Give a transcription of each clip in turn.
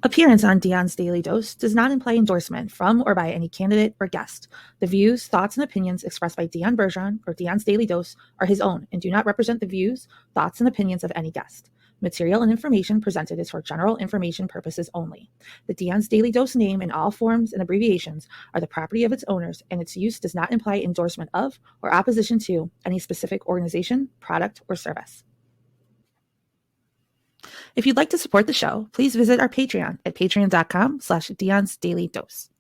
Appearance on Dion's Daily Dose does not imply endorsement from or by any candidate or guest. The views, thoughts, and opinions expressed by Dion Bergeron or Dion's Daily Dose are his own and do not represent the views, thoughts, and opinions of any guest. Material and information presented is for general information purposes only. The Dion's Daily Dose name in all forms and abbreviations are the property of its owners, and its use does not imply endorsement of or opposition to any specific organization, product, or service. If you'd like to support the show, please visit our Patreon at patreon.com/Dion's Daily Dose.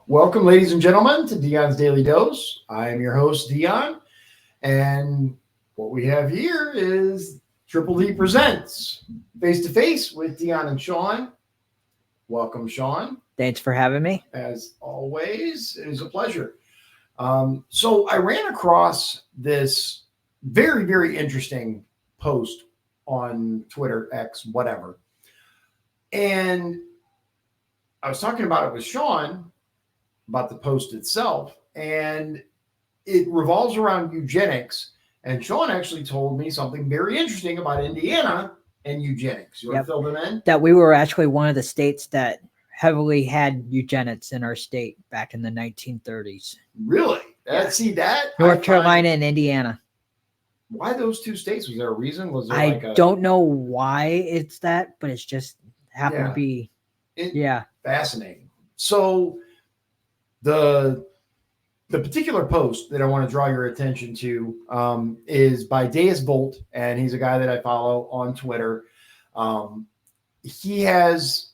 Welcome, ladies and gentlemen, to Dion's Daily Dose. I am your host, Dion, and what we have here is Triple D Presents Face to Face with Dion and Shawn. Welcome, Shawn. Thanks for having me. As always, it is a pleasure. So I ran across this very, very interesting post on Twitter, X, whatever. And I was talking about it with Shawn, about the post itself, and it revolves around eugenics. And Shawn actually told me something very interesting about Indiana and eugenics. You want to fill them in? That we were actually one of the states that heavily had eugenics in our state back in the 1930s. Really? See that? North Carolina and Indiana. Why those two states? Was there a reason? Was there I don't know why it's that, but it's just happened to be. Fascinating. So the particular post that I want to draw your attention to is by Deus Volt, and he's a guy that I follow on Twitter. He has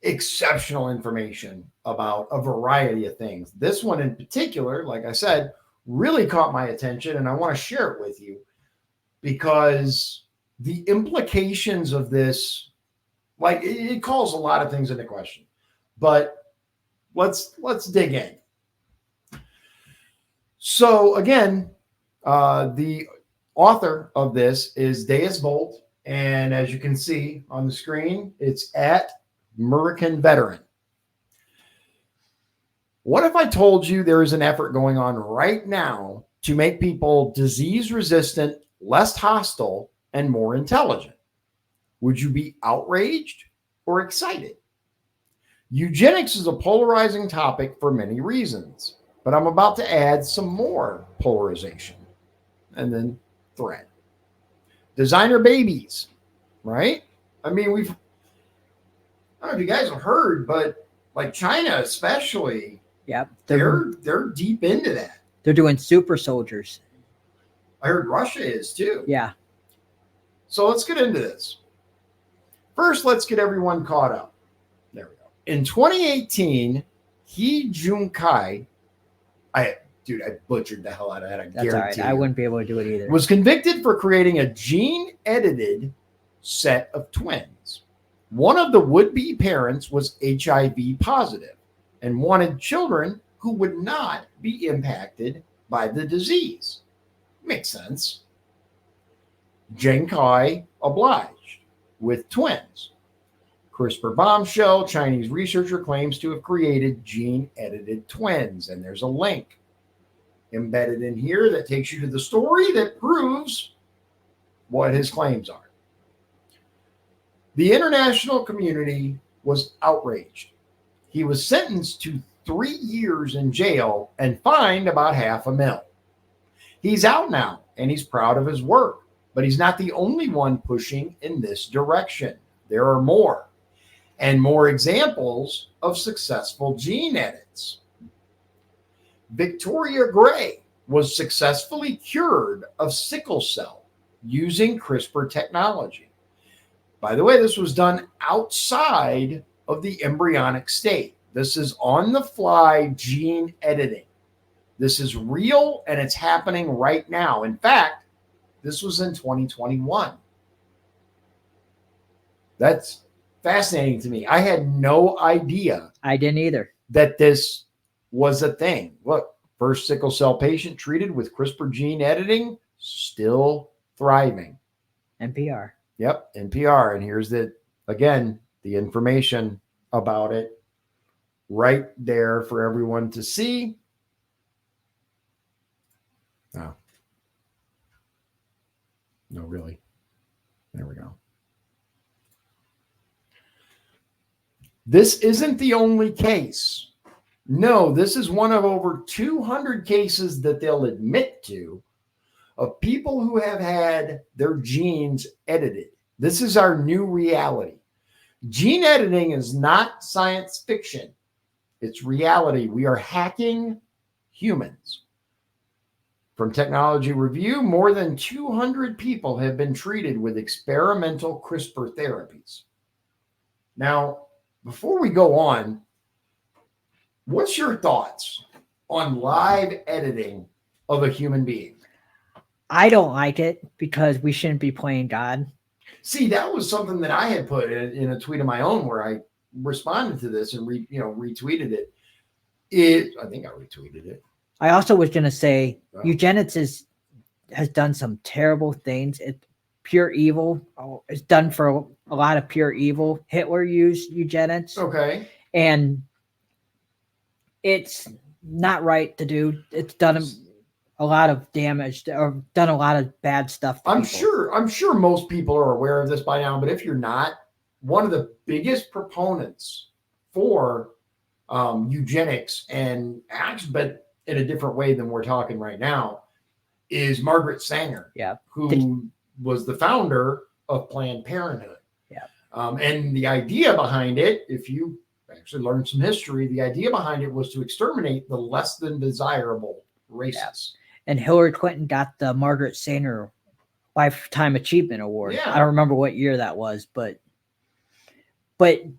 exceptional information about a variety of things. This one in particular, like I said, really caught my attention, and I want to share it with you because the implications of this, like, it calls a lot of things into question. But let's dig in. So again, the author of this is Deus Volt, and as you can see on the screen, it's at American Veteran. What if I told you there is an effort going on right now to make people disease resistant, less hostile, and more intelligent? Would you be outraged or excited? Eugenics is a polarizing topic for many reasons, but I'm about to add some more polarization and then threat. Designer babies, right? I mean, I don't know if you guys have heard, but like China especially, yep, they're deep into that. They're doing super soldiers. I heard Russia is too. Yeah. So let's get into this. First, let's get everyone caught up. There we go. In 2018, He Junkai, I butchered the hell out of that. I guarantee. That's all right. I wouldn't be able to do it either. Was convicted for creating a gene-edited set of twins. One of the would-be parents was HIV positive and wanted children who would not be impacted by the disease. Makes sense. Genkai obliged with twins. CRISPR bombshell, Chinese researcher claims to have created gene-edited twins. And there's a link embedded in here that takes you to the story that proves what his claims are. The international community was outraged. He was sentenced to 3 years in jail and fined about $500,000. He's out now and he's proud of his work, but he's not the only one pushing in this direction. There are more and more examples of successful gene edits. Victoria Gray was successfully cured of sickle cell using CRISPR technology. By the way, this was done outside of the embryonic state. This is on-the-fly gene editing. This is real, and it's happening right now. In fact, this was in 2021. That's fascinating to me. I had no idea. I didn't either. That this was a thing. Look, first sickle cell patient treated with CRISPR gene editing, still thriving. NPR. Yep, NPR. And here's the information about it right there for everyone to see. Oh. No, really. There we go. This isn't the only case. No, this is one of over 200 cases that they'll admit to of people who have had their genes edited. This is our new reality. Gene editing is not science fiction. It's reality. We are hacking humans. From Technology Review, more than 200 people have been treated with experimental CRISPR therapies. Now, before we go on, what's your thoughts on live editing of a human being? I don't like it because we shouldn't be playing God. See, that was something that I had put in a tweet of my own where I responded to this and retweeted it. I think I retweeted it. I also was going to say eugenics has done some terrible things. It's pure evil. It's done for a lot of pure evil. Hitler used eugenics. Okay. And it's not right to do. It's done a lot of damage or done a lot of bad stuff to people. I'm sure most people are aware of this by now, but if you're not, one of the biggest proponents for eugenics and actually, but in a different way than we're talking right now, is Margaret Sanger, who was the founder of Planned Parenthood. And the idea behind it, if you actually learn some history, the idea behind it was to exterminate the less than desirable races. And Hillary Clinton got the Margaret Sanger Lifetime Achievement Award. Yeah. I don't remember what year that was, but you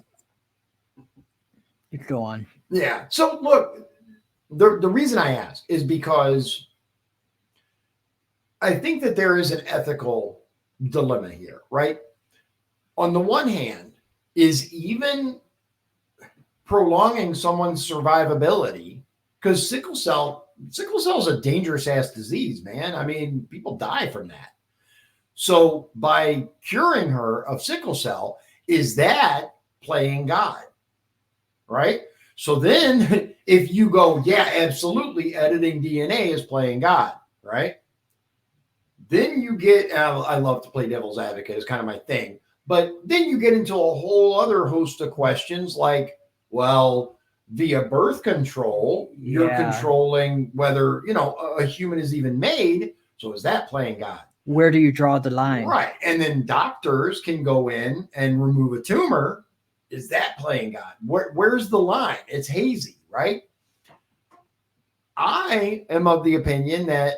go on. Yeah. So look, the reason I ask is because I think that there is an ethical dilemma here, right? On the one hand, is even prolonging someone's survivability, because sickle cell is a dangerous ass disease, man. I mean, people die from that. So by curing her of sickle cell, is that playing God? Right? So then if you go, yeah, absolutely, editing DNA is playing God, right? Then you get, I love to play devil's advocate, it's kind of my thing. But then you get into a whole other host of questions like, well, via birth control, you're controlling whether, a human is even made. So is that playing God? Where do you draw the line? Right. And then doctors can go in and remove a tumor. Is that playing God? Where's the line? It's hazy, right? I am of the opinion that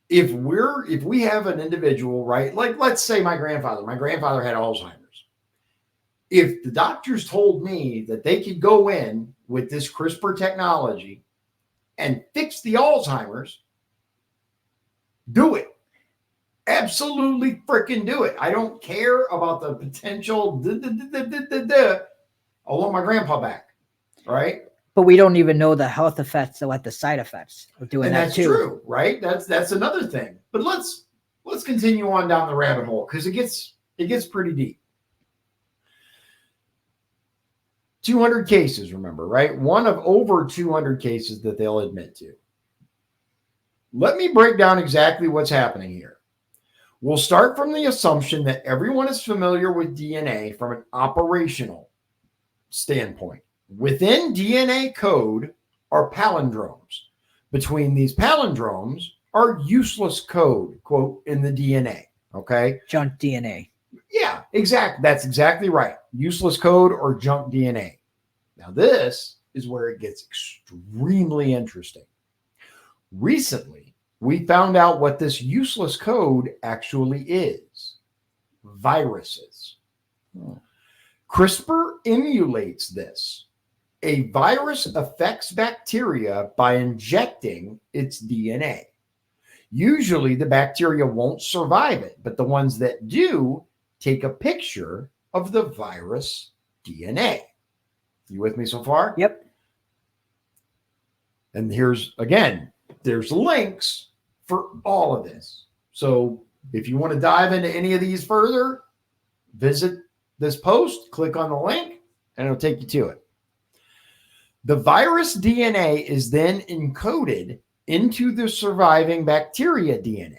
if we have an individual, right, like let's say my grandfather had Alzheimer's. If the doctors told me that they could go in with this CRISPR technology and fix the Alzheimer's, do it. Absolutely freaking do it. I don't care about the potential. I want my grandpa back, right? But we don't even know the health effects or like the side effects of doing that too. That's true, right? That's another thing. But let's continue on down the rabbit hole because it gets pretty deep. 200 cases, remember, right? One of over 200 cases that they'll admit to. Let me break down exactly what's happening here. We'll start from the assumption that everyone is familiar with DNA from an operational standpoint. Within DNA code are palindromes. Between these palindromes are useless code, quote, in the DNA, okay? Junk DNA. Yeah, exactly. That's exactly right. Useless code or junk DNA. Now, this is where it gets extremely interesting. Recently, we found out what this useless code actually is. Viruses. CRISPR emulates this. A virus affects bacteria by injecting its DNA. Usually the bacteria won't survive it, but the ones that do take a picture of the virus DNA. You with me so far? Yep. And there's links for all of this. So if you want to dive into any of these further, visit this post, click on the link, and it'll take you to it. The virus DNA is then encoded into the surviving bacteria DNA.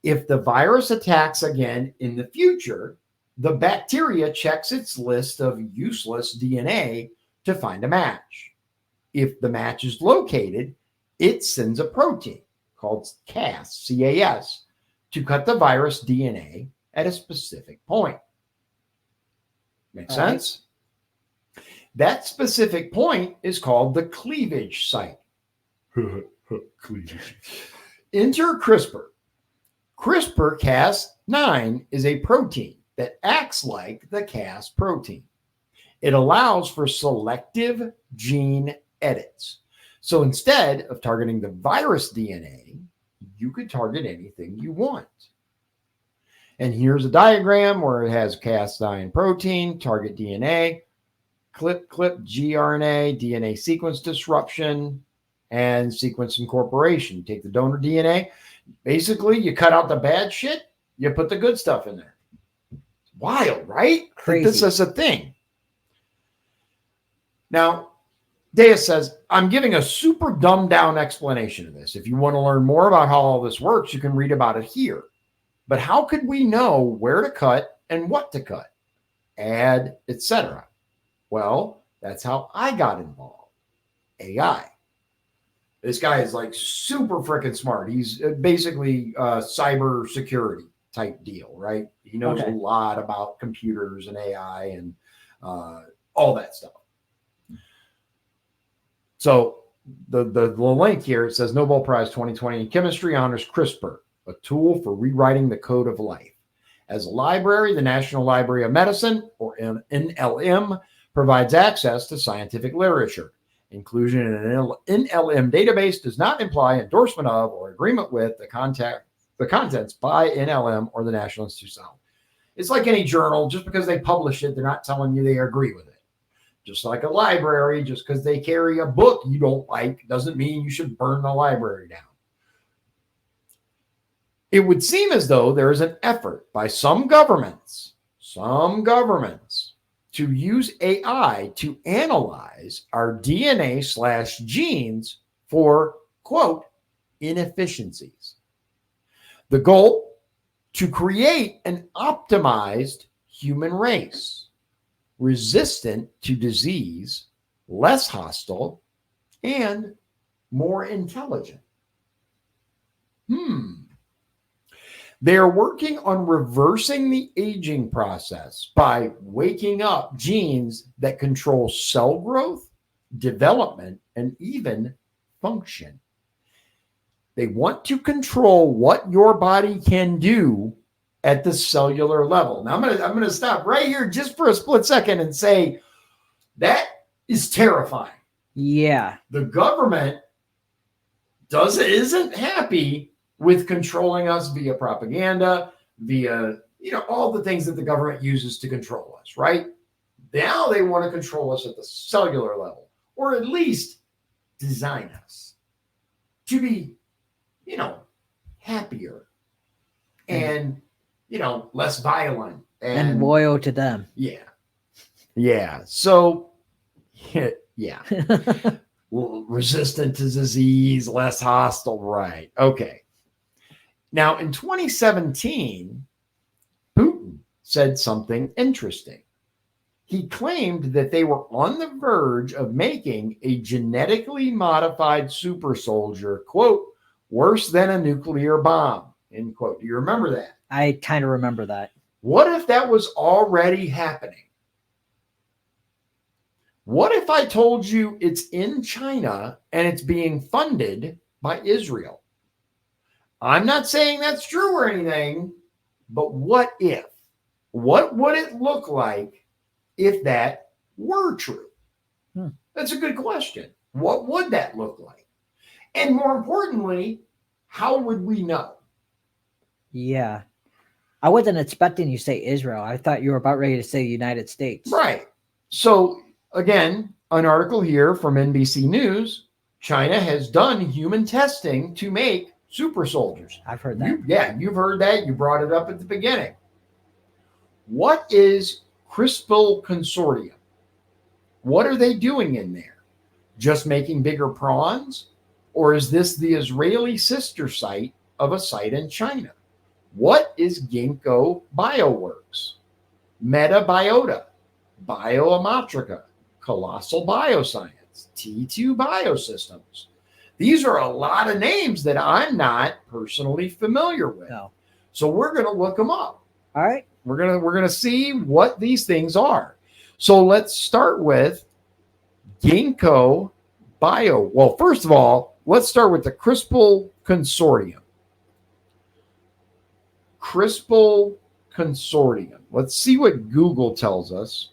If the virus attacks again in the future, the bacteria checks its list of useless DNA to find a match. If the match is located, it sends a protein called Cas, C-A-S, to cut the virus DNA at a specific point. Make sense? That specific point is called the cleavage site. Cleavage. Enter CRISPR. CRISPR-Cas9 is a protein that acts like the Cas protein. It allows for selective gene edits. So instead of targeting the virus DNA, you could target anything you want. And here's a diagram where it has Cas9 protein, target DNA, clip, gRNA, DNA sequence disruption, and sequence incorporation. You take the donor DNA, basically you cut out the bad shit, you put the good stuff in there. Wild, right? Crazy. This is a thing. Now, Deus says, I'm giving a super dumbed down explanation of this. If you want to learn more about how all this works, you can read about it here. But how could we know where to cut and what to cut, add, etc.? Well, that's how I got involved. AI. This guy is like super freaking smart. He's basically cyber security type deal, right? He knows a lot about computers and AI and all that stuff. So the link here, it says Nobel Prize 2020 in Chemistry honors CRISPR, a tool for rewriting the code of life. As a library, the National Library of Medicine, or NLM, provides access to scientific literature. Inclusion in an NLM database does not imply endorsement of or agreement with the contents by NLM or the National Institute of Health. It's like any journal. Just because they publish it, they're not telling you they agree with it. Just like a library, just because they carry a book you don't like doesn't mean you should burn the library down. It would seem as though there is an effort by some governments to use AI to analyze our DNA/genes for, quote, inefficiencies. The goal, to create an optimized human race, resistant to disease, less hostile, and more intelligent. They are working on reversing the aging process by waking up genes that control cell growth, development, and even function. They want to control what your body can do at the cellular level. Now, I'm gonna stop right here just for a split second and say that is terrifying. Yeah. The government isn't happy with controlling us via propaganda, via, all the things that the government uses to control us, right? Now they want to control us at the cellular level, or at least design us to be, happier and, less violent And loyal to them. Yeah. Yeah. So, yeah. Resistant to disease, less hostile. Right. Okay. Now, in 2017, Putin said something interesting. He claimed that they were on the verge of making a genetically modified super soldier, quote, worse than a nuclear bomb, end quote. Do you remember that? I kind of remember that. What if that was already happening? What if I told you it's in China and it's being funded by Israel? I'm not saying that's true or anything, but what if? What would it look like if that were true? That's a good question. What would that look like? And more importantly, how would we know? Yeah. I wasn't expecting you to say Israel. I thought you were about ready to say United States. Right. So again, an article here from NBC News, China has done human testing to make super soldiers. I've heard that. You've heard that. You brought it up at the beginning. What is CRISPR Consortium? What are they doing in there? Just making bigger prawns? Or is this the Israeli sister site of a site in China? What is Ginkgo Bioworks? Metabiota, Bioamatrica, Colossal Bioscience, T2 Biosystems. These are a lot of names that I'm not personally familiar with. No. So we're going to look them up. All right. We're gonna see what these things are. So let's start with Ginkgo Bio. Well, first of all, let's start with the CRISPR Consortium. CRISPR Consortium. Let's see what Google tells us.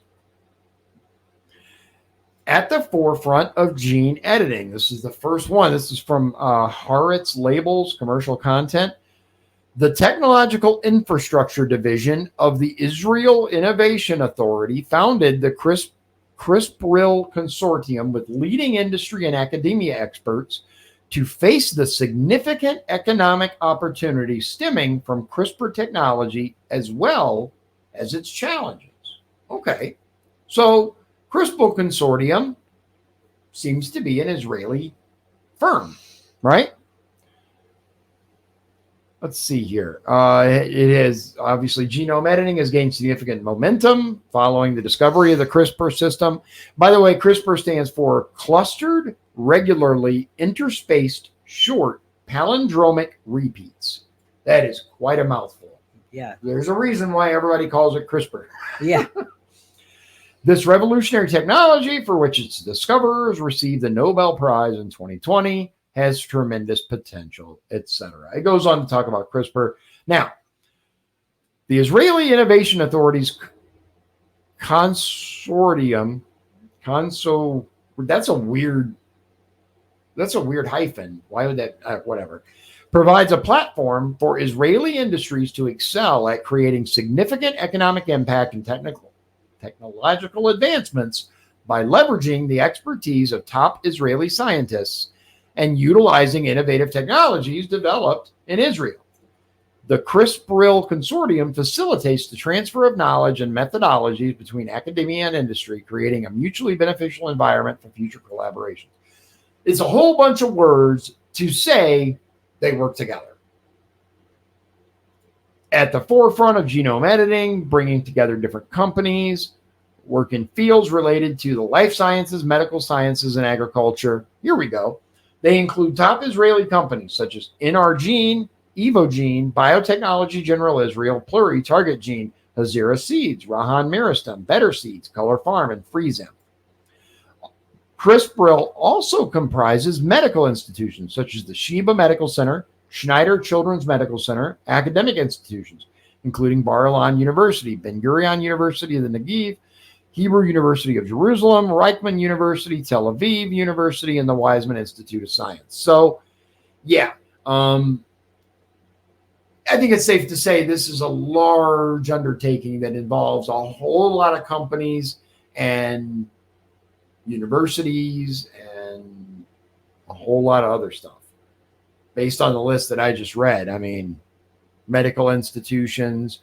At the forefront of gene editing. This is the first one. This is from Haaretz Labels, commercial content. The Technological Infrastructure Division of the Israel Innovation Authority founded the CRISPR Consortium with leading industry and academia experts to face the significant economic opportunities stemming from CRISPR technology as well as its challenges. Okay, so CRISPR Consortium seems to be an Israeli firm, right? Let's see here. It has obviously genome editing has gained significant momentum following the discovery of the CRISPR system. By the way, CRISPR stands for Clustered Regularly Interspaced Short Palindromic Repeats. That is quite a mouthful. Yeah. There's a reason why everybody calls it CRISPR. Yeah. This revolutionary technology, for which its discoverers received the Nobel Prize in 2020, has tremendous potential, etc. It goes on to talk about CRISPR. Now, the Israeli Innovation Authority's consortium, that's a weird hyphen. Why would that, whatever, provides a platform for Israeli industries to excel at creating significant economic impact and technological advancements by leveraging the expertise of top Israeli scientists and utilizing innovative technologies developed in Israel. The CRISPR Consortium facilitates the transfer of knowledge and methodologies between academia and industry, creating a mutually beneficial environment for future collaboration. It's a whole bunch of words to say they work together. At the forefront of genome editing, bringing together different companies, work in fields related to the life sciences, medical sciences, and agriculture. Here we go. They include top Israeli companies such as NRGene, Evogene, Biotechnology General Israel, Pluri, Target Gene, Hazira Seeds, Rahan Miristem, Better Seeds, Color Farm, and Freezem. CRISPR also comprises medical institutions such as the Sheba Medical Center, Schneider Children's Medical Center, academic institutions, including Bar-Ilan University, Ben-Gurion University of the Negev, Hebrew University of Jerusalem, Reichman University, Tel Aviv University, and the Weizmann Institute of Science. So, yeah, I think it's safe to say this is a large undertaking that involves a whole lot of companies and universities and a whole lot of other stuff. Based on the list that I just read, I mean, medical institutions.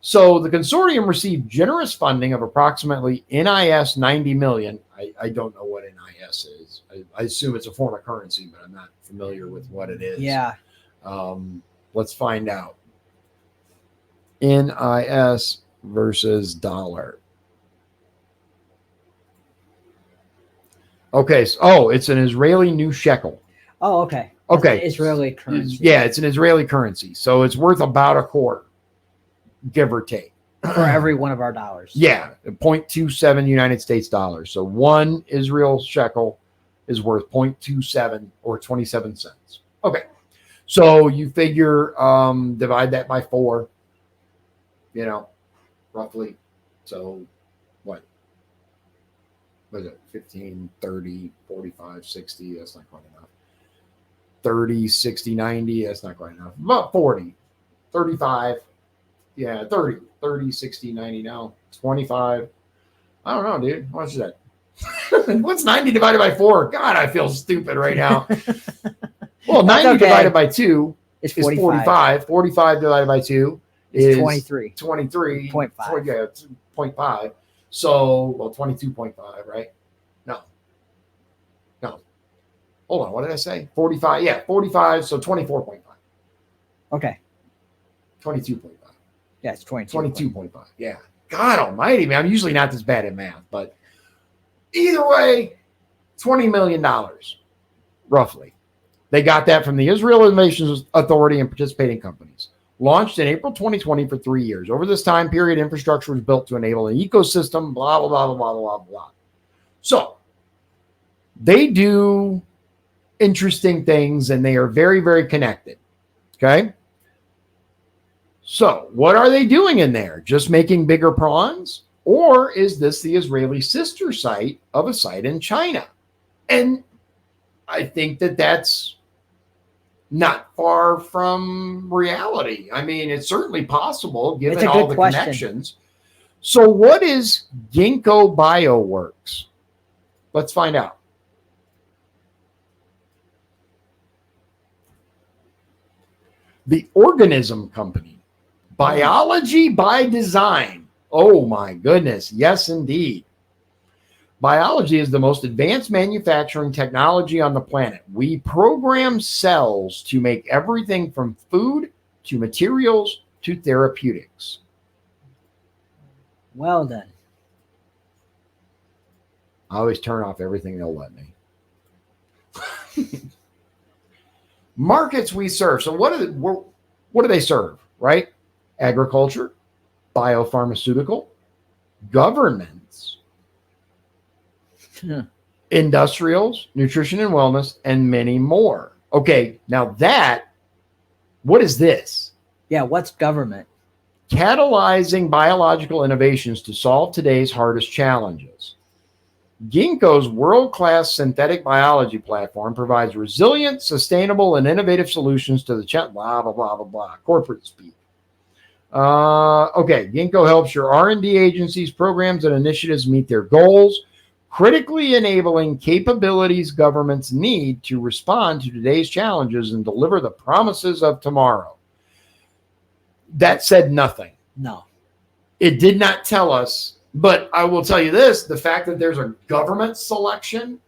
So the consortium received generous funding of approximately NIS 90 million. I don't know what NIS is. I assume it's a form of currency, but I'm not familiar with what it is. Yeah. Let's find out. NIS versus dollar. Okay. So, it's an Israeli new shekel. Oh, okay. Okay. Israeli currency. Yeah, it's an Israeli currency. So it's worth about a quarter, give or take. For every one of our dollars. Yeah, 0.27 United States dollars. So one Israel shekel is worth 0.27 or 27 cents. Okay. So you figure divide that by 4, roughly. So what? What is it? 15, 30, 45, 60. That's not quite enough. 30, 60, 90. That's not quite enough. About 40, 35. Yeah, 30, 60, 90 now. 25. I don't know, dude. How much is that? What's 90 divided by 4? God, I feel stupid right now. Well, 90 divided by 2 is 45. 45 divided by 2 is 23. 23.5. Yeah, it's 0.5. So, well, 22.5, right? No. Hold on. What did I say? 45. Yeah, 45. So 24.5. Okay. 22.5. Yeah, it's 22.5. Yeah. God almighty, man. I'm usually not this bad at math, but either way, $20 million, roughly. They got that from the Israel Innovation Authority and participating companies. Launched in April 2020 for 3 years. Over this time period, infrastructure was built to enable an ecosystem, blah, blah, blah, blah, blah, blah, blah. So they do interesting things, and they are very, very connected. Okay? So what are they doing in there? Just making bigger prawns? Or is this the Israeli sister site of a site in China? And I think that that's not far from reality. I mean, it's certainly possible given all the connections. So what is Ginkgo Bioworks? Let's find out. The organism company. Biology by design. Oh my goodness. Yes, indeed. Biology is the most advanced manufacturing technology on the planet. We program cells to make everything from food to materials to therapeutics. Well done. I always turn off everything they'll let me. Markets we serve. So what do they serve, right? Agriculture, biopharmaceutical, governments, industrials, nutrition and wellness, and many more. Okay, now what is this? Yeah, what's government? Catalyzing biological innovations to solve today's hardest challenges. Ginkgo's world-class synthetic biology platform provides resilient, sustainable, and innovative solutions to the blah, blah, blah, blah, blah, corporate speak. Okay, Ginkgo helps your R&D agencies, programs, and initiatives meet their goals, critically enabling capabilities governments need to respond to today's challenges and deliver the promises of tomorrow. That said nothing. No. It did not tell us. But I will tell you this, the fact that there's a government selection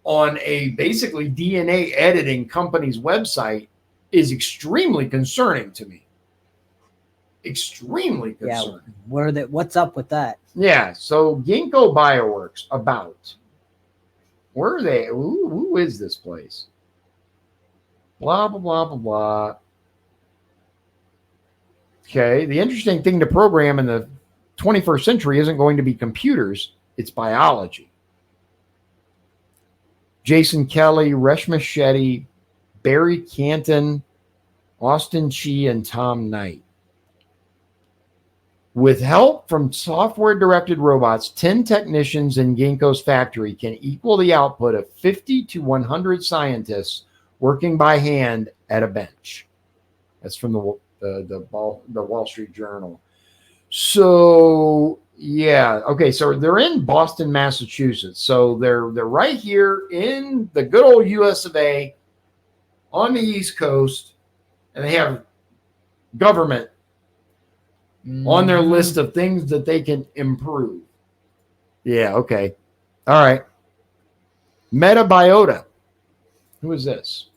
on a basically DNA editing company's website is extremely concerning to me. Extremely concerning. Yeah, what's up with that? Yeah, so Ginkgo Bioworks, about. Where are they? Who is this place? Blah, blah, blah, blah, blah. Okay, the interesting thing to program in the 21st century isn't going to be computers, it's biology. Jason Kelly, Reshma Shetty, Barry Canton, Austin Chi, and Tom Knight. With help from software-directed robots, 10 technicians in Ginkgo's factory can equal the output of 50 to 100 scientists working by hand at a bench. That's from the Wall Street Journal. So yeah, okay. So they're in Boston, Massachusetts. So they're right here in the good old U.S. of A. on the East Coast, and they have government on their list of things that they can improve. Yeah. Okay. All right. Metabiota. Who is this?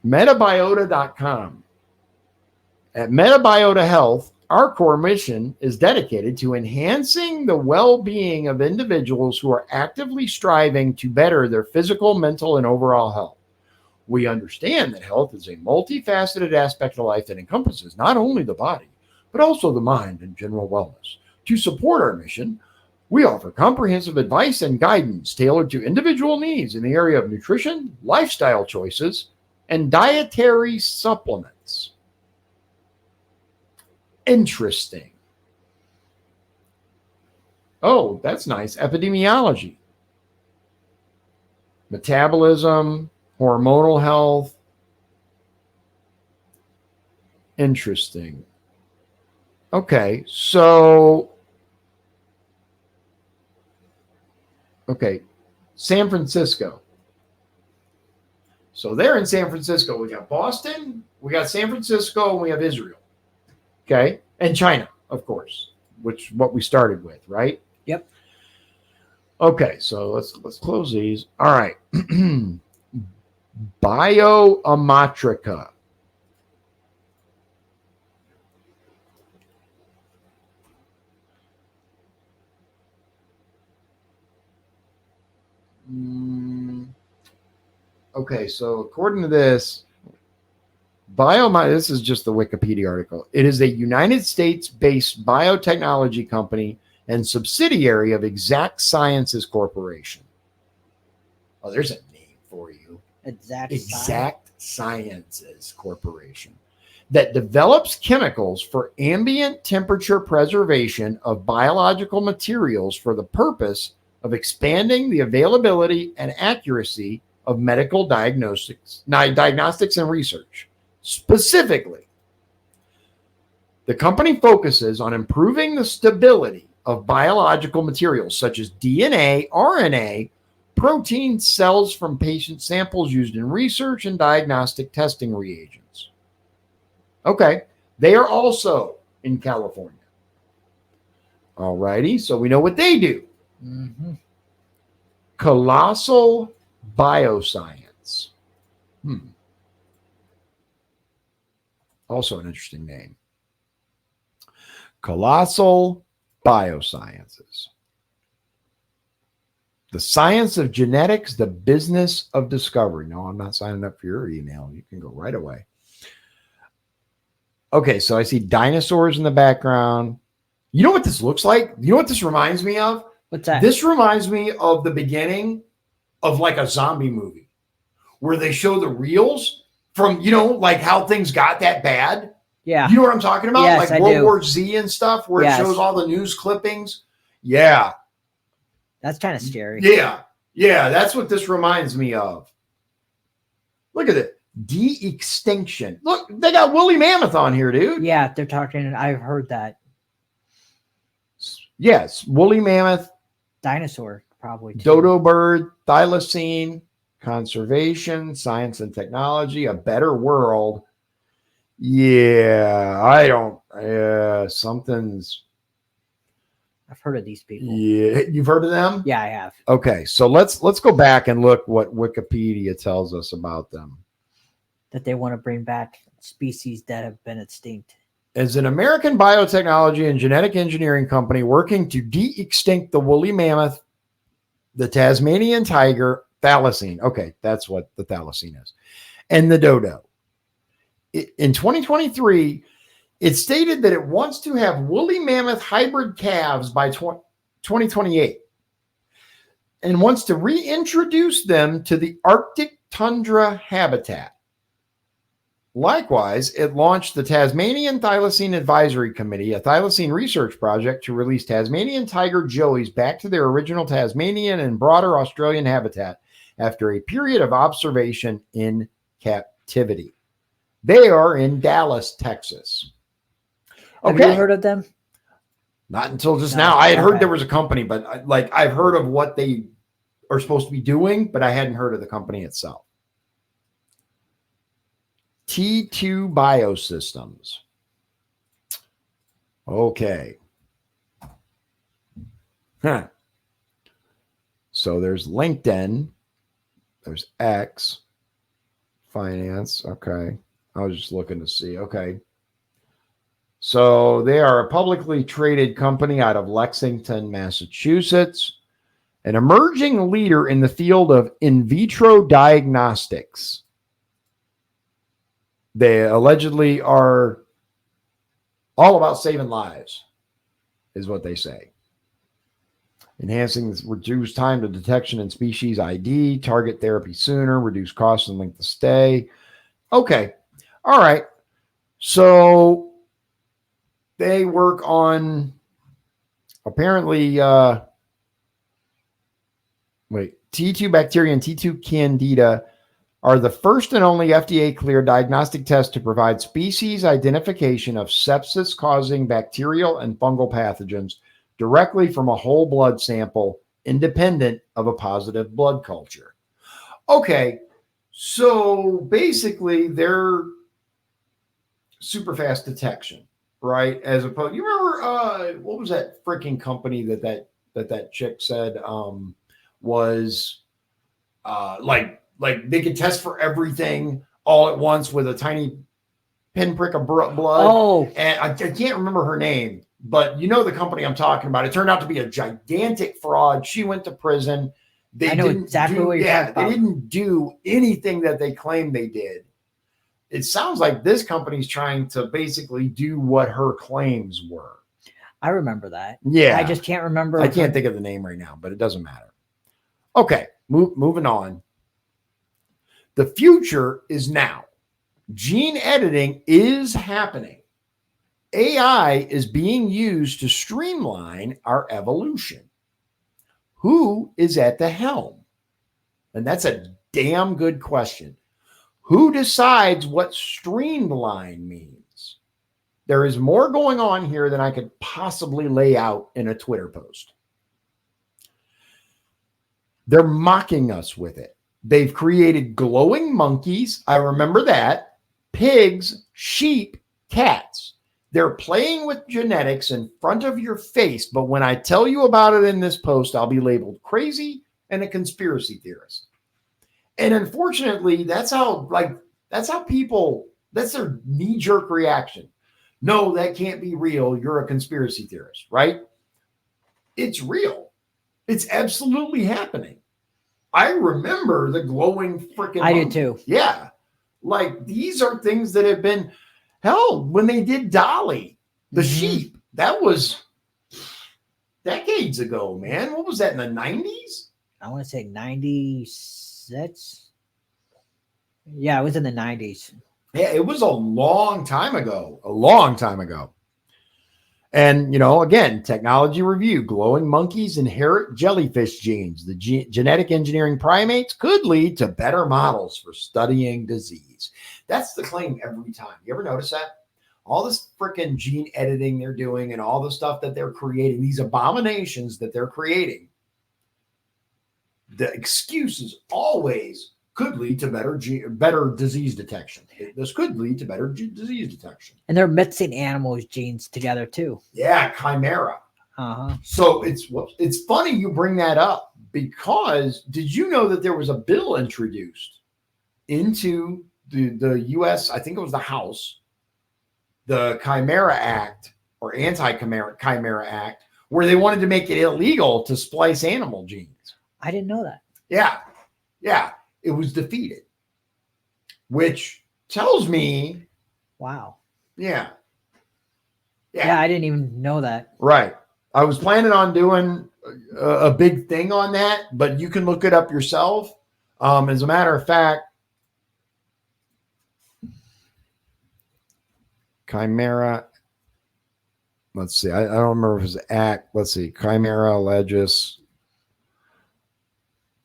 Metabiota.com. At Metabiota Health, our core mission is dedicated to enhancing the well-being of individuals who are actively striving to better their physical, mental, and overall health. We understand that health is a multifaceted aspect of life that encompasses not only the body, but also the mind and general wellness. To support our mission, we offer comprehensive advice and guidance tailored to individual needs in the area of nutrition, lifestyle choices, and dietary supplements. Interesting. Oh, that's nice. Epidemiology. Metabolism, hormonal health. Interesting. Okay, so San Francisco. So they're in San Francisco. We got Boston, we got San Francisco, and we have Israel. Okay. And China, of course, which what we started with, right? Yep. Okay, so let's close these. All right. Bioamatrica. Okay, so according to this, this is just the Wikipedia article. It is a United States-based biotechnology company and subsidiary of Exact Sciences Corporation. Oh, there's a name for you. Exact Sciences Corporation. That develops chemicals for ambient temperature preservation of biological materials for the purpose of expanding the availability and accuracy of medical diagnostics and research. Specifically, the company focuses on improving the stability of biological materials such as DNA, RNA, protein, cells from patient samples used in research and diagnostic testing reagents. Okay, they are also in California. All righty, so we know what they do. Colossal Bioscience. Also an interesting name. Colossal Biosciences. The science of genetics, the business of discovery. No, I'm not signing up for your email. You can go right away. Okay, so I see dinosaurs in the background. You know what this looks like? You know what this reminds me of? What's that? This reminds me of the beginning of like a zombie movie where they show the reels from, like how things got that bad. Yeah. You know what I'm talking about? Yes, like World War Z and stuff where it shows all the news clippings. Yeah. That's kind of scary. Yeah. Yeah. That's what this reminds me of. Look at it. De-extinction. Look, they got woolly mammoth on here, dude. Yeah, they're talking. I've heard that. Yes. Woolly mammoth. Dinosaur, probably. Too. Dodo bird. Thylacine. Conservation. Science and technology. A better world. Yeah. I don't. Something's. I've heard of these people. Yeah. You've heard of them? Yeah, I have. Okay. So let's go back and look what Wikipedia tells us about them. That they want to bring back species that have been extinct. As an American biotechnology and genetic engineering company working to de-extinct the woolly mammoth, the Tasmanian tiger, thylacine. Okay, that's what the thylacine is. And the dodo. In 2023, it stated that it wants to have woolly mammoth hybrid calves by 2028 and wants to reintroduce them to the Arctic tundra habitat. Likewise, it launched the Tasmanian Thylacine Advisory Committee, a thylacine research project to release Tasmanian tiger joeys back to their original Tasmanian and broader Australian habitat after a period of observation in captivity. They are in Dallas, Texas. Okay. Have you heard of them? Not until just now. I had heard there was a company, but I've heard of what they are supposed to be doing, but I hadn't heard of the company itself. T2 Biosystems. Okay. So there's LinkedIn. There's X. Finance. Okay. I was just looking to see. Okay. So they are a publicly traded company out of Lexington, Massachusetts, an emerging leader in the field of in vitro diagnostics. They allegedly are all about saving lives, is what they say. Enhancing reduced time to detection and species ID, target therapy sooner, reduce costs and length of stay. Okay. All right. So they work on apparently T2 bacteria and T2 candida are the first and only FDA-cleared diagnostic test to provide species identification of sepsis-causing bacterial and fungal pathogens directly from a whole blood sample, independent of a positive blood culture. Okay, so basically they're super fast detection, right? As opposed, you remember what was that freaking company that chick said was like they could test for everything all at once with a tiny pinprick of blood. Oh, and I can't remember her name, but you know the company I'm talking about. It turned out to be a gigantic fraud. She went to prison. They I know didn't exactly do, what you're talking about. They didn't do anything that they claimed they did. It sounds like this company's trying to basically do what her claims were. I remember that. Yeah. I just can't remember. I can't think of the name right now, but it doesn't matter. Okay, moving on. The future is now. Gene editing is happening. AI is being used to streamline our evolution. Who is at the helm? And that's a damn good question. Who decides what streamline means? There is more going on here than I could possibly lay out in a Twitter post. They're mocking us with it. They've created glowing monkeys. I remember that. Pigs, sheep, cats. They're playing with genetics in front of your face. But when I tell you about it in this post, I'll be labeled crazy and a conspiracy theorist. And unfortunately, that's how people, that's their knee-jerk reaction. No, that can't be real. You're a conspiracy theorist, right? It's real. It's absolutely happening. I remember the glowing freaking I monkey. do too. Yeah. Like these are things that have been, hell, when they did Dolly, the sheep, that was decades ago, man. What was that, in the 90s? I want to say 96. Yeah, it was in the 90s. Yeah, it was a long time ago. A long time ago. And, you know, again, technology review, glowing monkeys inherit jellyfish genes. The genetic engineering primates could lead to better models for studying disease. That's the claim every time. You ever notice that? All this freaking gene editing they're doing and all the stuff that they're creating, these abominations that they're creating, the excuse is always could lead to better disease detection. This could lead to better disease detection. And they're mixing animals' genes together too. Yeah, chimera. Uh-huh. So it's funny you bring that up, because did you know that there was a bill introduced into the U.S., I think it was the House, the Chimera Act or Anti-Chimera Act, where they wanted to make it illegal to splice animal genes. I didn't know that. Yeah. Yeah. It was defeated, which tells me. Wow. Yeah. Yeah, I didn't even know that. Right. I was planning on doing a big thing on that, but you can look it up yourself. As a matter of fact, Chimera. Let's see. I don't remember if it was act. Let's see. Chimera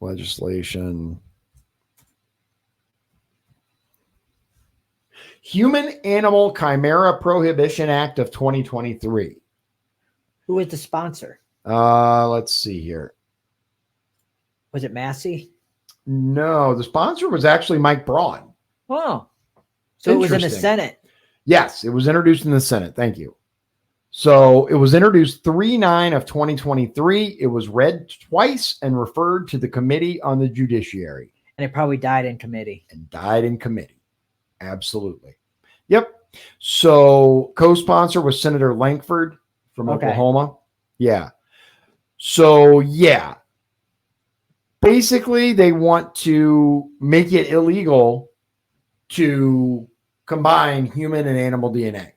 legislation. Human Animal Chimera Prohibition Act of 2023. Who was the sponsor? Let's see here. Was it Massey? No, the sponsor was actually Mike Braun. Oh. So it was in the Senate. Yes, it was introduced in the Senate. Thank you. So it was introduced 3/9 of 2023. It was read twice and referred to the Committee on the Judiciary. And it probably died in committee. Absolutely. Yep. So co-sponsor was Senator Lankford from Oklahoma. Yeah. So yeah. Basically, they want to make it illegal to combine human and animal DNA.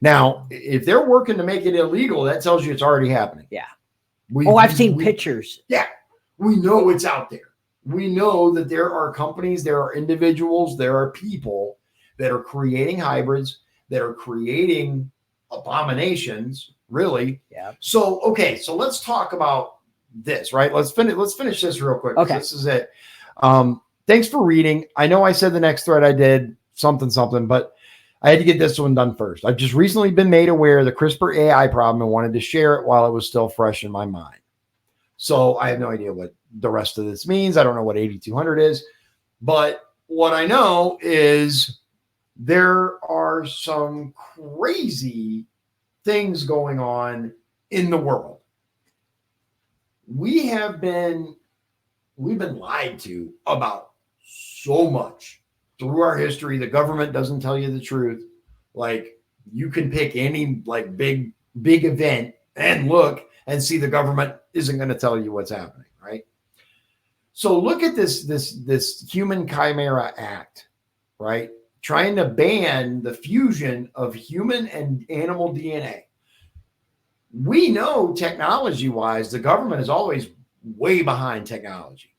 Now, if they're working to make it illegal, that tells you it's already happening. Yeah. I've seen pictures. Yeah. We know it's out there. We know that there are companies, there are individuals, there are people that are creating hybrids, that are creating abominations, really. Yeah. So, okay, so let's talk about this, right? Let's finish this real quick. Okay. This is it. Thanks for reading. I know I said the next thread I did something, but I had to get this one done first. I've just recently been made aware of the CRISPR AI problem and wanted to share it while it was still fresh in my mind. So I have no idea what the rest of this means. I don't know what 8200 is, but what I know is there are some crazy things going on in the world. We've been lied to about so much through our history. The government doesn't tell you the truth. Like, you can pick any like big event and look and see the government isn't going to tell you what's happening, right? So look at this Human Chimera Act, right? Trying to ban the fusion of human and animal DNA. We know technology-wise, the government is always way behind technology.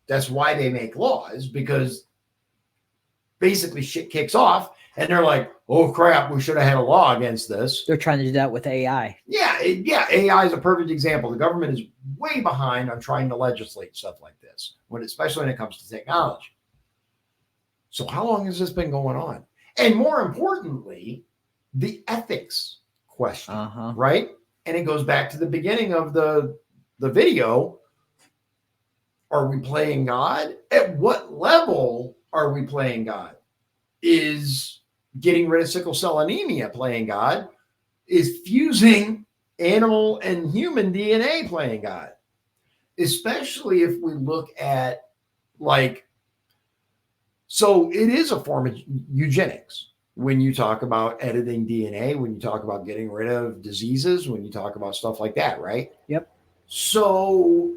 That's why they make laws, because basically shit kicks off and they're like, oh crap, we should have had a law against this. They're trying to do that with AI. Yeah, AI is a perfect example. The government is way behind on trying to legislate stuff like this, especially when it comes to technology. So how long has this been going on? And more importantly, the ethics question, right? And it goes back to the beginning of the video. Are we playing God? At what level are we playing God? Is getting rid of sickle cell anemia playing God? Is fusing animal and human DNA playing God? Especially if we look at so it is a form of eugenics when you talk about editing DNA, when you talk about getting rid of diseases, when you talk about stuff like that, right? Yep. So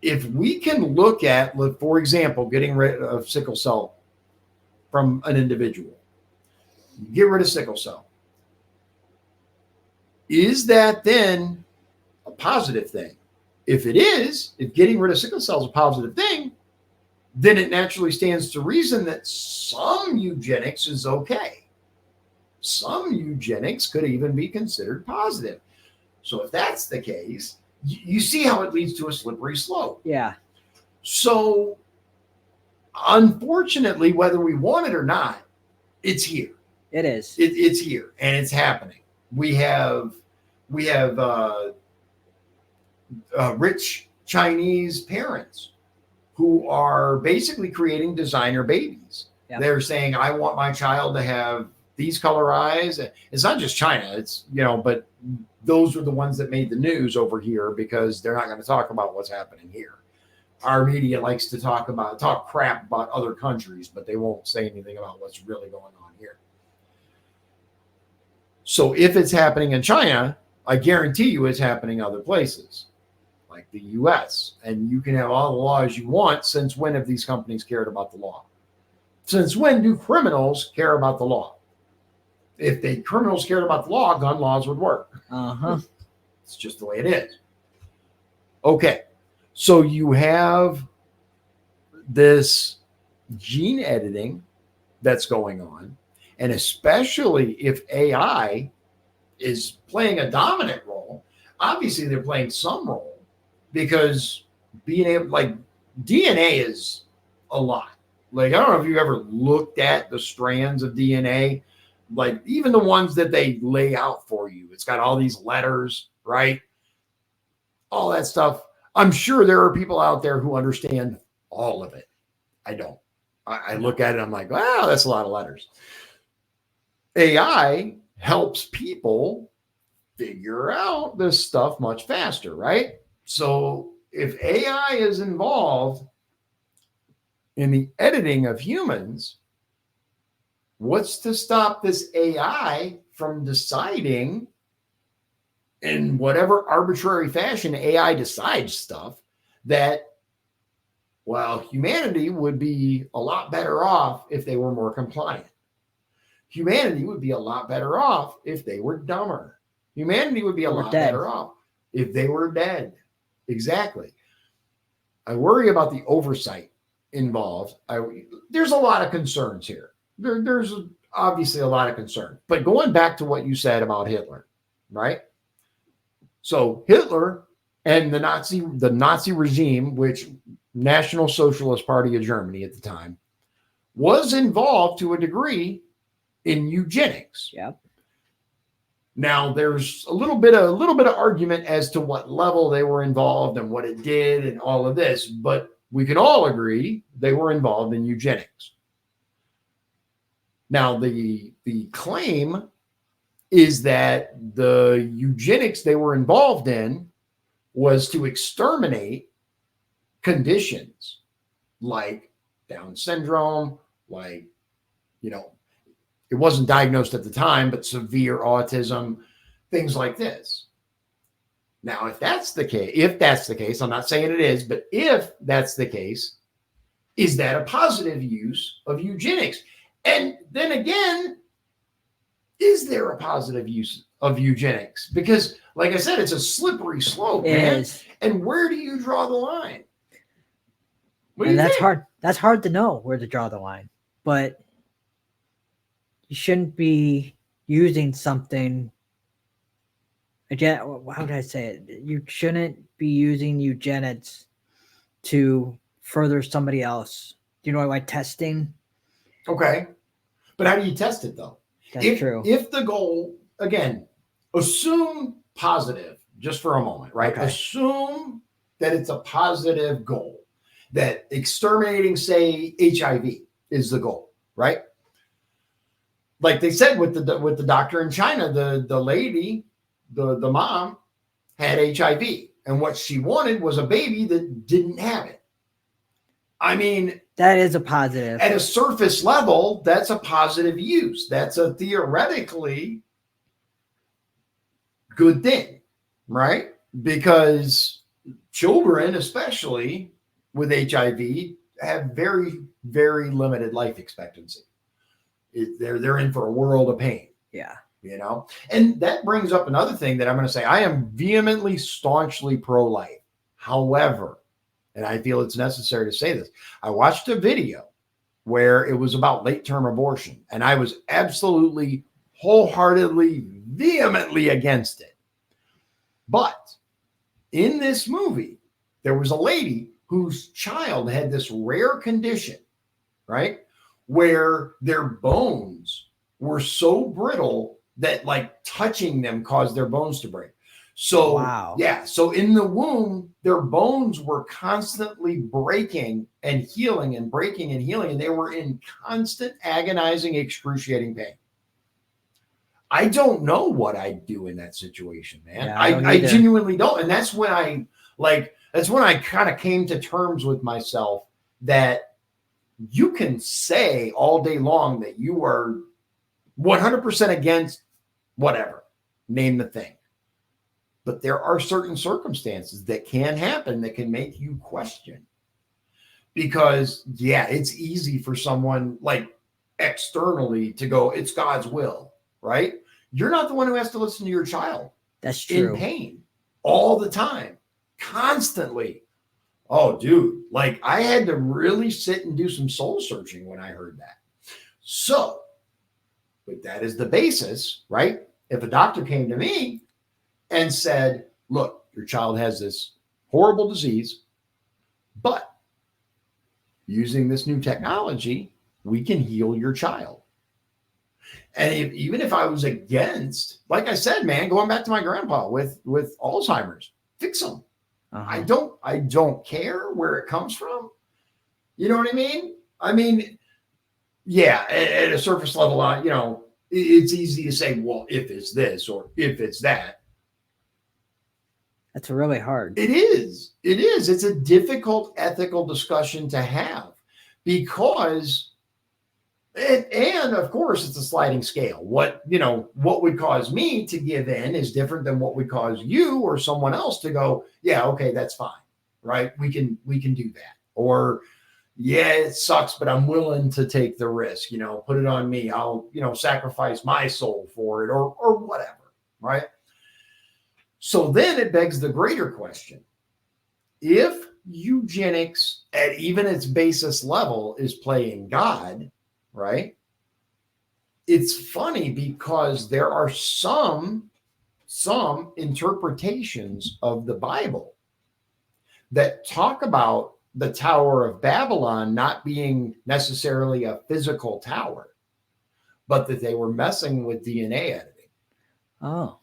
if we can look at, for example, getting rid of sickle cell from an individual, get rid of sickle cell. Is that then a positive thing? If it is, if getting rid of sickle cell is a positive thing, then it naturally stands to reason that some eugenics is okay. Some eugenics could even be considered positive. So if that's the case, you see how it leads to a slippery slope. Yeah. So unfortunately, whether we want it or not, it's here. It is. It's here and it's happening. We have rich Chinese parents who are basically creating designer babies. Yep. They're saying, I want my child to have these color eyes. It's not just China, it's, but those were the ones that made the news over here because they're not going to talk about what's happening here. Our media likes to talk crap about other countries, but they won't say anything about what's really going on here. So if it's happening in China, I guarantee you it's happening other places, like the US. And you can have all the laws you want. Since when have these companies cared about the law? Since when do criminals care about the law? If the criminals cared about the law, gun laws would work. It's just the way it is. Okay. So you have this gene editing that's going on. And especially if AI is playing a dominant role, obviously they're playing some role because being able, DNA is a lot. I don't know if you ever looked at the strands of DNA, even the ones that they lay out for you. It's got all these letters, right? All that stuff. I'm sure there are people out there who understand all of it. I don't. I look at it, I'm like, wow, that's a lot of letters. AI helps people figure out this stuff much faster, right? So if AI is involved in the editing of humans, what's to stop this AI from deciding in whatever arbitrary fashion AI decides stuff that, well, humanity would be a lot better off if they were more compliant. Humanity would be a lot better off if they were dumber. Humanity would be a lot better off if they were dead. Exactly. I worry about the oversight involved. There's a lot of concerns here. There's obviously a lot of concern. But going back to what you said about Hitler, right? So Hitler and the Nazi regime, which National Socialist Party of Germany at the time, was involved to a degree in eugenics. Yep. Now there's a little bit of argument as to what level they were involved and what it did and all of this, but we can all agree they were involved in eugenics. Now the claim is that the eugenics they were involved in was to exterminate conditions like Down syndrome, it wasn't diagnosed at the time, but severe autism, things like this. Now, if that's the case, I'm not saying it is, but if that's the case, is that a positive use of eugenics? And then again, is there a positive use of eugenics? Because, like I said, it's a slippery slope, It man. is. And where do you draw the line? What do And you that's think? hard. That's hard to know where to draw the line. But you shouldn't be using something. Again, how would I say it? You shouldn't be using eugenics to further somebody else. Do you know why testing? Okay. But how do you test it, though? That's true. If the goal, again, assume positive just for a moment, right? Okay. Assume that it's a positive goal, that exterminating, say, HIV is the goal, right? Like they said with the doctor in China, the lady, the mom had HIV, and what she wanted was a baby that didn't have it. I mean, That is a positive. at a surface level, that's a positive use. That's a theoretically good thing, right? Because children, especially with HIV, have very, very limited life expectancy. They're in for a world of pain. Yeah. You know, and that brings up another thing that I'm going to say. I am vehemently, staunchly pro-life. However, and I feel it's necessary to say this, I watched a video where it was about late-term abortion, and I was absolutely, wholeheartedly, vehemently against it. But in this movie, there was a lady whose child had this rare condition, right, where their bones were so brittle that like touching them caused their bones to break. So, Wow. yeah. So in the womb, their bones were constantly breaking and healing and breaking and healing. And they were in constant agonizing, excruciating pain. I don't know what I'd do in that situation, man. Yeah, I don't I either. genuinely don't. And that's when I kind of came to terms with myself that you can say all day long that you are 100% against whatever, name the thing. But there are certain circumstances that can happen that can make you question. Because, yeah, it's easy for someone like externally to go, it's God's will, right? You're not the one who has to listen to your child. That's true. In pain all the time, constantly. Oh, dude, like I had to really sit and do some soul searching when I heard that. So, but that is the basis, right? If a doctor came to me and said, look, your child has this horrible disease, but using this new technology, we can heal your child. And even if I was against, like I said, man, going back to my grandpa with Alzheimer's, fix them. Uh-huh. I don't care where it comes from. You know what I mean? I mean, yeah, at a surface level, you know, it's easy to say, well, if it's this or if it's that. That's really hard. It is. It is. It's a difficult ethical discussion to have because, and of course, it's a sliding scale. What would cause me to give in is different than what would cause you or someone else to go, yeah, okay, that's fine, right? We can do that. Or, yeah, it sucks, but I'm willing to take the risk, put it on me. I'll, sacrifice my soul for it or whatever, right? So then it begs the greater question. If eugenics at even its basis level is playing God, right? It's funny because there are some interpretations of the Bible that talk about the Tower of Babylon not being necessarily a physical tower, but that they were messing with DNA editing. Oh.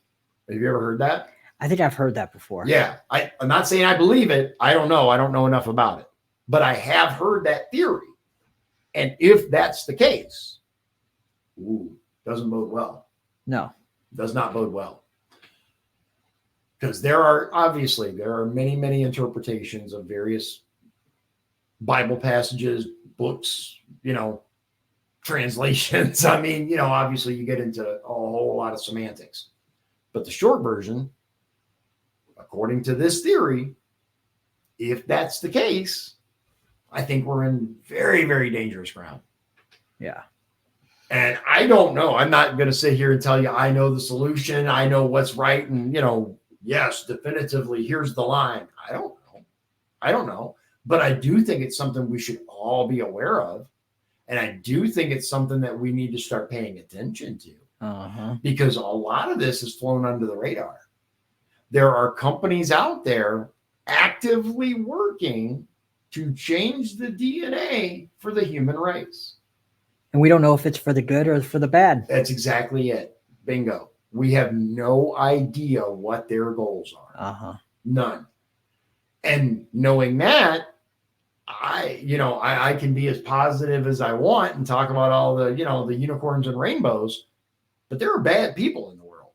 Have you ever heard that? I think I've heard that before. Yeah. I'm not saying I believe it. I don't know. I don't know enough about it. But I have heard that theory. And if that's the case, doesn't bode well. No. Does not bode well. Because there are many, many interpretations of various Bible passages, books, translations. I mean, obviously you get into a whole lot of semantics. But the short version, according to this theory, if that's the case, I think we're in very, very dangerous ground. Yeah. And I don't know. I'm not going to sit here and tell you I know the solution. I know what's right. And, yes, definitively, here's the line. I don't know. But I do think it's something we should all be aware of. And I do think it's something that we need to start paying attention to. Because a lot of this has flown under the radar. There are companies out there actively working to change the DNA for the human race. And we don't know if it's for the good or for the bad. That's exactly it. Bingo. We have no idea what their goals are. None. And knowing that, I can be as positive as I want and talk about all the, the unicorns and rainbows, but there are bad people in the world.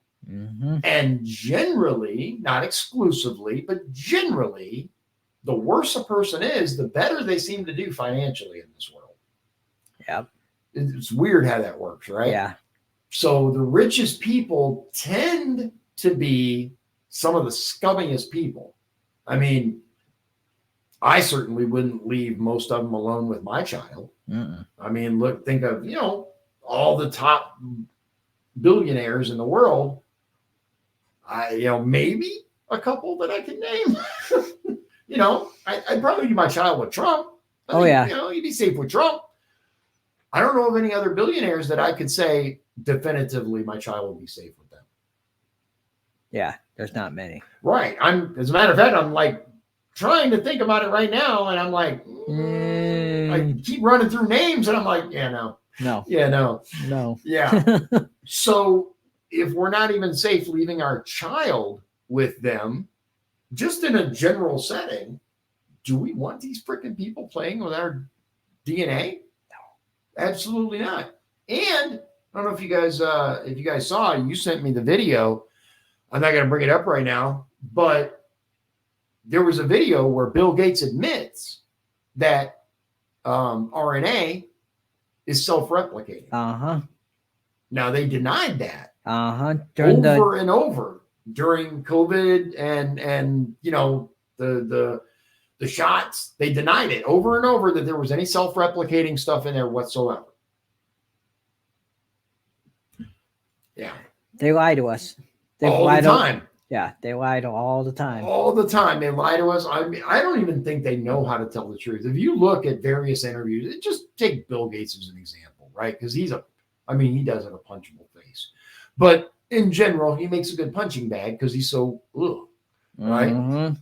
And generally, not exclusively, but generally, the worse a person is, the better they seem to do financially in this world. Yep. It's weird how that works, right? Yeah. So the richest people tend to be some of the scummiest people. I mean, I certainly wouldn't leave most of them alone with my child. I mean, think of, all the top billionaires in the world. Maybe a couple that I can name. I'd probably do my child with Trump. You'd be safe with Trump. I don't know of any other billionaires that I could say definitively my child will be safe with them. Yeah, there's not many. Right. As a matter of fact, I'm like trying to think about it right now, and I'm like, I keep running through names, and I'm like, no. Yeah, no. Yeah. So if we're not even safe leaving our child with them, just in a general setting, do we want these freaking people playing with our DNA? Absolutely not. And I don't know if you guys saw, you sent me the video. I'm not going to bring it up right now, but there was a video where Bill Gates admits that RNA is self-replicating. Now they denied that over and over during COVID and the shots. They denied it over and over that there was any self-replicating stuff in there whatsoever. Yeah. They lie to us. All the time. Yeah, they lie to all the time. All the time. They lie to us. I mean, I don't even think they know how to tell the truth. If you look at various interviews, just take Bill Gates as an example, right? Because he does have a punchable face. But in general, he makes a good punching bag because he's so, right?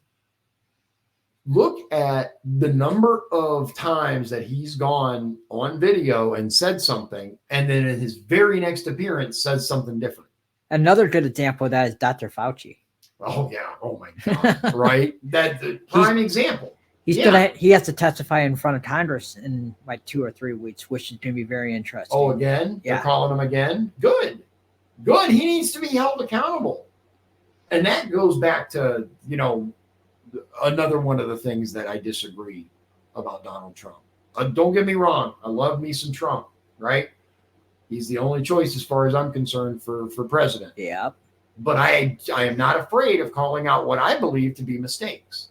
Look at the number of times that he's gone on video and said something, and then in his very next appearance says something different. Another good example of that is Dr. Fauci. Oh, yeah. Oh, my God. Right? That's the prime example. He has to testify in front of Congress in like 2 or 3 weeks, which is going to be very interesting. Oh, again? Yeah. They're calling him again? Good. He needs to be held accountable. And that goes back to, another one of the things that I disagree about Donald Trump. Don't get me wrong. I love me some Trump, right? He's the only choice as far as I'm concerned for president. Yeah. But I am not afraid of calling out what I believe to be mistakes.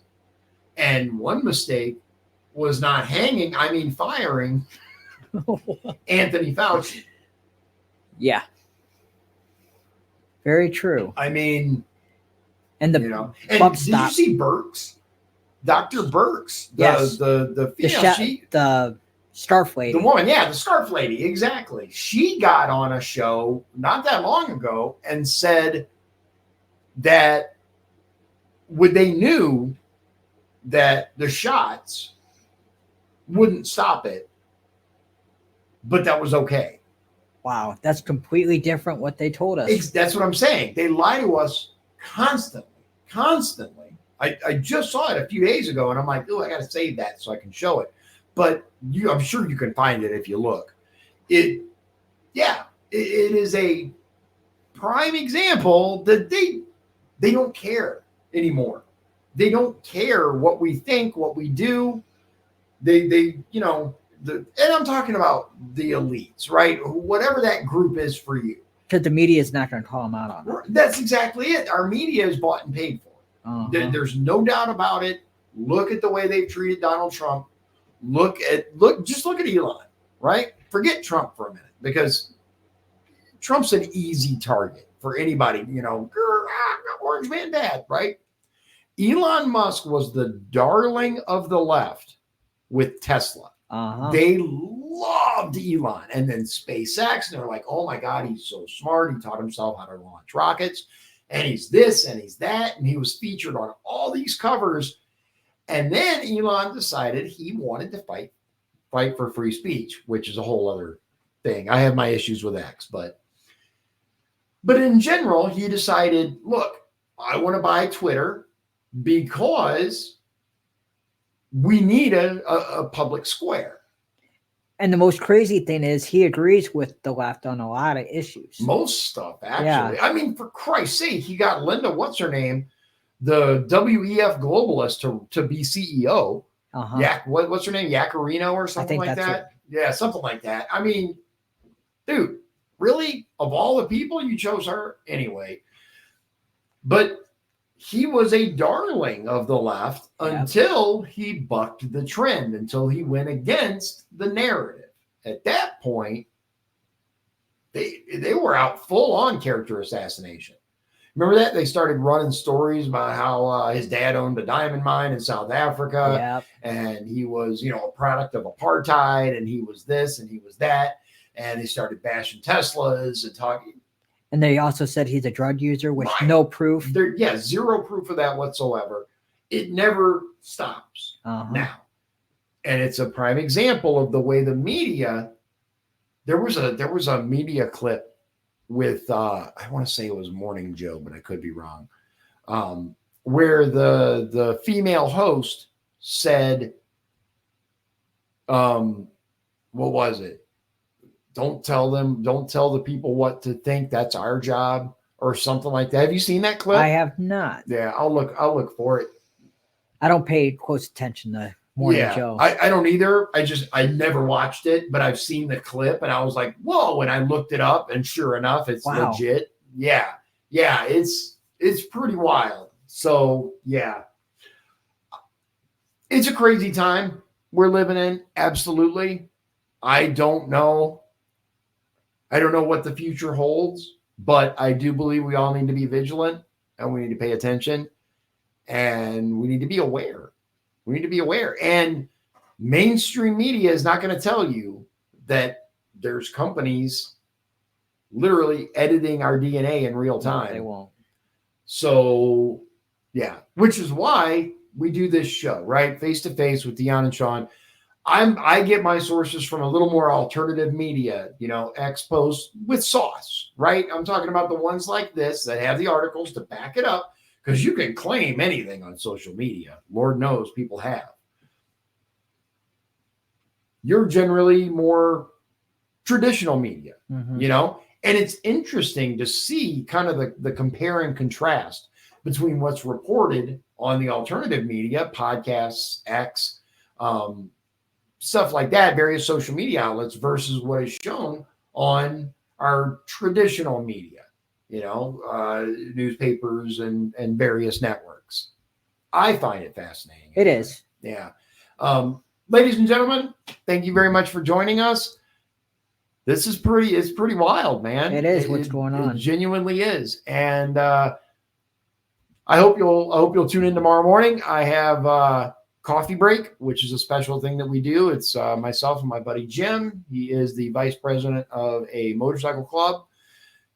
And one mistake was not firing Anthony Fauci. Yeah. Very true. I mean, and the and bump did stop. You see Burks? Dr. Burks, Yes. the scarf lady. The woman, the scarf lady, exactly. She got on a show not that long ago and said that they knew that the shots wouldn't stop it, but that was okay. Wow, that's completely different what they told us. That's what I'm saying. They lie to us constantly. I just saw it a few days ago, and I'm like, I got to save that so I can show it. But I'm sure you can find it if you look. It is a prime example that they don't care anymore. They don't care what we think, what we do. And I'm talking about the elites, right? Whatever that group is for you. Because the media is not going to call them out on it. That's exactly it. Our media is bought and paid for. There's no doubt about it. Look at the way they've treated Donald Trump. Just look at Elon, right? Forget Trump for a minute, because Trump's an easy target for anybody, orange man bad, right? Elon Musk was the darling of the left with Tesla. They loved Elon. And then SpaceX, and they're like, oh my God, he's so smart. He taught himself how to launch rockets. And he's this and he's that. And he was featured on all these covers. And then Elon decided he wanted to fight for free speech, which is a whole other thing. I have my issues with X, but in general, he decided, look, I want to buy Twitter because we need a public square. And the most crazy thing is he agrees with the left on a lot of issues. Most stuff, actually. Yeah. I mean, for Christ's sake, he got Linda, what's her name, the WEF globalist to be CEO. What's her name? Yacarino or something like that? Yeah, something like that. I mean, dude, really? Of all the people, you chose her? Anyway. But he was a darling of the left until he bucked the trend, until he went against the narrative. At that point, they were out full on character assassination. Remember that? They started running stories about how his dad owned a diamond mine in South Africa, and he was, a product of apartheid, and he was this and he was that. And they started bashing Teslas and talking. And they also said he's a drug user, with no proof. Zero proof of that whatsoever. It never stops now. And it's a prime example of the way the media, there was a media clip with, I want to say it was Morning Joe, but I could be wrong, where the female host said, what was it? Don't tell the people what to think. That's our job, or something like that. Have you seen that clip? I have not. Yeah, I'll look for it. I don't pay close attention to Morning Joe. I don't either. I never watched it, but I've seen the clip and I was like, whoa, and I looked it up, and sure enough, it's legit. Yeah, it's pretty wild. So yeah. It's a crazy time we're living in. Absolutely. I don't know what the future holds, but I do believe we all need to be vigilant, and we need to pay attention, and we need to be aware. We need to be aware. And mainstream media is not going to tell you that there's companies literally editing our DNA in real time. No, they won't. So, yeah, which is why we do this show, right? Face to face with Dion and Shawn. I get my sources from a little more alternative media, X posts with sauce, right? I'm talking about the ones like this that have the articles to back it up, because you can claim anything on social media. Lord knows people have. You're generally more traditional media, and it's interesting to see kind of the compare and contrast between what's reported on the alternative media, podcasts, X, stuff like that, various social media outlets, versus what is shown on our traditional media, newspapers and various networks. I find it fascinating. It is. Yeah. Ladies and gentlemen, thank you very much for joining us. This is it's pretty wild, man. It is what's going on. It genuinely is. And I hope you'll tune in tomorrow morning. I have coffee break, which is a special thing that we do. It's myself and my buddy Jim. He is the vice president of a motorcycle club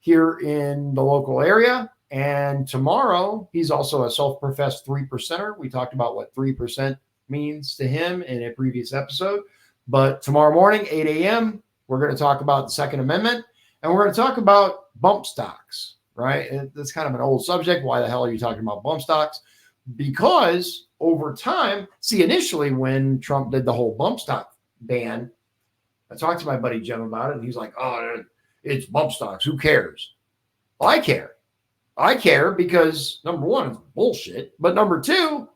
here in the local area. And tomorrow, he's also a self-professed 3%er. We talked about what 3% means to him in a previous episode. But tomorrow morning, 8 a.m., we're going to talk about the Second Amendment, and we're going to talk about bump stocks, right? That's kind of an old subject. Why the hell are you talking about bump stocks? Because over time, initially when Trump did the whole bump stock ban, I talked to my buddy Jim about it, and he's like, oh, it's bump stocks. Who cares? Well, I care. I care because, number one, it's bullshit. But number two,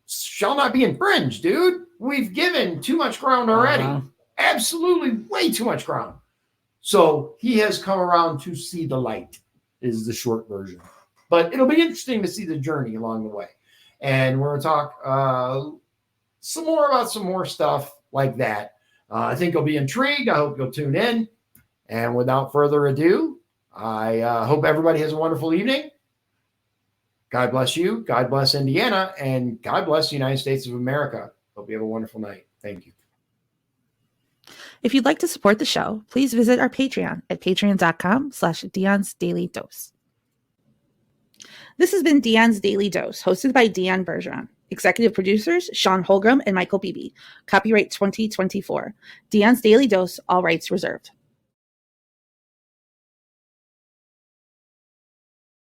shall not be infringed, dude. We've given too much ground already. Absolutely way too much ground. So he has come around to see the light, is the short version. But it'll be interesting to see the journey along the way. And we're going to talk some more about some more stuff like that. I think you'll be intrigued. I hope you'll tune in. And without further ado, I hope everybody has a wonderful evening. God bless you. God bless Indiana. And God bless the United States of America. Hope you have a wonderful night. Thank you. If you'd like to support the show, please visit our Patreon at patreon.com/Dion's Daily Dose. This has been Dion's Daily Dose, hosted by Dion Bergeron. Executive producers, Sean Holgram and Michael Beebe. Copyright 2024. Dion's Daily Dose, all rights reserved.